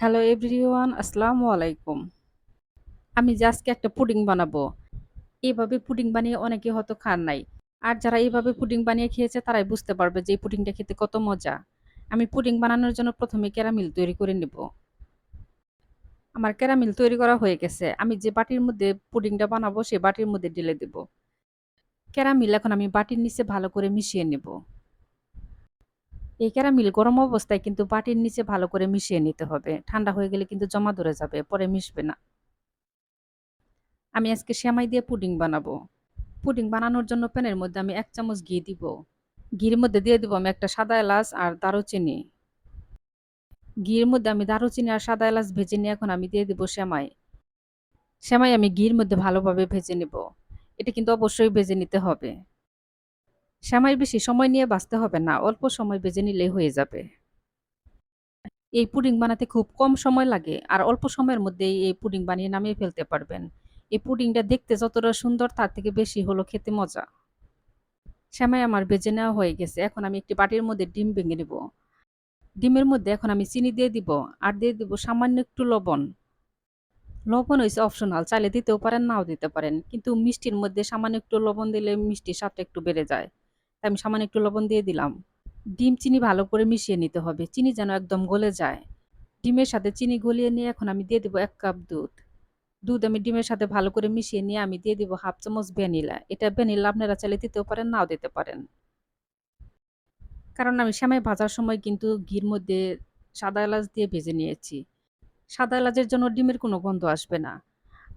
Hello everyone, আসসালামু আলাইকুম। আমি যে আজকে একটা পুডিং বানাবো। এভাবে পুডিং বানিয়ে অনেকে হয়তো খান নাই। আর যারা এভাবে পুডিং বানিয়ে খেয়েছে তারাই বুঝতে পারবে যে এই পুডিংটা খেতে কত মজা। আমি পুডিং বানানোর জন্য ১ম এ ক্যারামেল তৈরি করে নিব। আমার ক্যারামেল তৈরি করা হয়ে গেছে। আমি যে বাটির মধ্যে পুডিংটা বানাবো সেই বাটির মধ্যে ঢেলে দেব। ক্যারামেল এখন আমি বাটির নিচে ভালো করে মিশিয়ে নেব। এই ক্যারামেল গরম অবস্থায় কিন্তু বাটির নিচে ভালো করে মিশিয়ে নিতে হবে। ঠান্ডা হয়ে গেলে কিন্তু জমা ধরে যাবে, পরে মিশবে না। আমি আজকে সেমাই দিয়ে পুডিং বানাবো। পুডিং বানানোর জন্য প্যানের মধ্যে আমি ১ চামচ ঘি দিব। ঘির মধ্যে দিয়ে দিব আমি একটা সাদা এলাচ আর দারুচিনি। ঘির মধ্যে আমি দারুচিনি আর সাদা এলাচ ভেজে নিয়ে এখন আমি দিয়ে দিব সেমাই। সেমাই আমি ঘির মধ্যে ভালোভাবে ভেজে নেব। এটা কিন্তু অবশ্যই ভেজে নিতে হবে। সেমাই বেশি সময় নিয়ে ভাজতে হবে না, অল্প সময় ভেজে নিলেই হয়ে যাবে। এই পুডিং বানাতে খুব কম সময় লাগে আর অল্প সময়ের মধ্যেই এই পুডিং বানিয়ে নামিয়ে ফেলতে পারবেন। এই পুডিংটা দেখতে যতটা সুন্দর তার থেকে বেশি হলো খেতে মজা। সেমাই আমার ভেজে নেওয়া হয়ে গেছে। এখন আমি একটি বাটির মধ্যে ডিম ভেঙে নিব। ডিমের মধ্যে এখন আমি চিনি দিয়ে দিব। আর দিয়ে দিব সামান্য একটু লবণ। লবণ হইছে অপশনাল। চাইলে দিতেও পারেন, নাও দিতে পারেন। কিন্তু মিষ্টির মধ্যে সামান্য একটু লবণ দিলে মিষ্টির স্বাদটা একটু বেড়ে যায়। তাই আমি সামান্য একটু লবণ দিয়ে দিলাম। ডিম চিনি ভালো করে মিশিয়ে নিতে হবে। চিনি যেন একদম গলে যায়। ডিমের সাথে চিনি গলিয়ে নিয়ে এখন আমি দিয়ে দিব ১ কাপ দুধ। দুধ আমি ডিমের সাথে ভালো করে মিশিয়ে নিয়ে আমি দিয়ে দিব ১/২ চামচ ভ্যানিলা। এটা ভ্যানিলা আপনারা চাইলে দিতেও পারেন, নাও দিতে পারেন। কারণ আমি সেমাই ভাজার সময় কিন্তু ঘির মধ্যে সাদা এলাচ দিয়ে ভেজে নিয়েছি। সাদা এলাচের জন্য ডিমের কোনো গন্ধ আসবে না।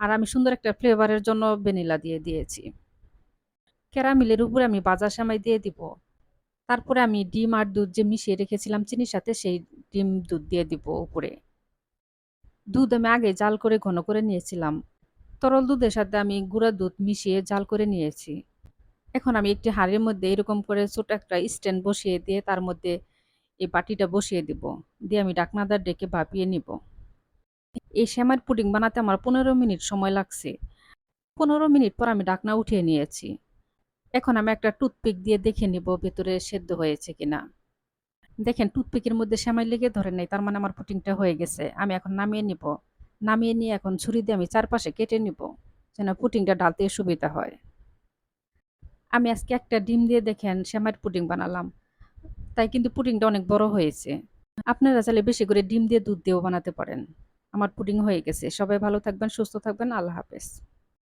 আর আমি সুন্দর একটা ফ্লেভারের জন্য ভ্যানিলা দিয়ে দিয়েছি। ক্যারামেলের উপরে আমি ভাজা সেমাই দিয়ে দিব। তারপরে আমি ডিম আর দুধ যে মিশিয়ে রেখেছিলাম চিনির সাথে সেই ডিম দুধ দিয়ে দিব উপরে। দুধ আমি আগে জাল করে ঘন করে নিয়েছিলাম। তরল দুধের সাথে আমি গুঁড়া দুধ মিশিয়ে জাল করে নিয়েছি। এখন আমি একটি হাঁড়ির মধ্যে এরকম করে ছোট একটা স্ট্যান্ড বসিয়ে দিয়ে তার মধ্যে এই বাটিটা বসিয়ে দিব। দিয়ে আমি ঢাকনাটা ডেকে ভাপিয়ে নিব। এই সেমাইয়ের পুডিং বানাতে আমার ১৫ মিনিট সময় লাগছে। ১৫ মিনিট পর আমি ঢাকনা উঠিয়ে নিয়েছি। এখন আমি একটা টুথপিক দিয়ে দেখে নিব ভেতরে সেদ্ধ হয়েছে কিনা। দেখেন টুথপিকের মধ্যে সেমাই লেগে ধরে নাই, তার মানে আমার পুডিংটা হয়ে গেছে। আমি এখন নামিয়ে নিব। নামিয়ে নিয়ে এখন ছুরি দিয়ে আমি চারপাশে কেটে নিব, যেন পুডিংটা ঢালতে সুবিধা হয়। আমি আজকে একটা ডিম দিয়ে দেখেন সেমাইয়ের পুডিং বানালাম। তাই কিন্তু পুডিংটা অনেক বড় হয়েছে। আপনারা চাইলে বেশি করে ডিম দিয়ে দুধ দিয়েও বানাতে পারেন। আমার পুডিং হয়ে গেছে। সবাই ভালো থাকবেন, সুস্থ থাকবেন। আল্লাহ হাফেজ।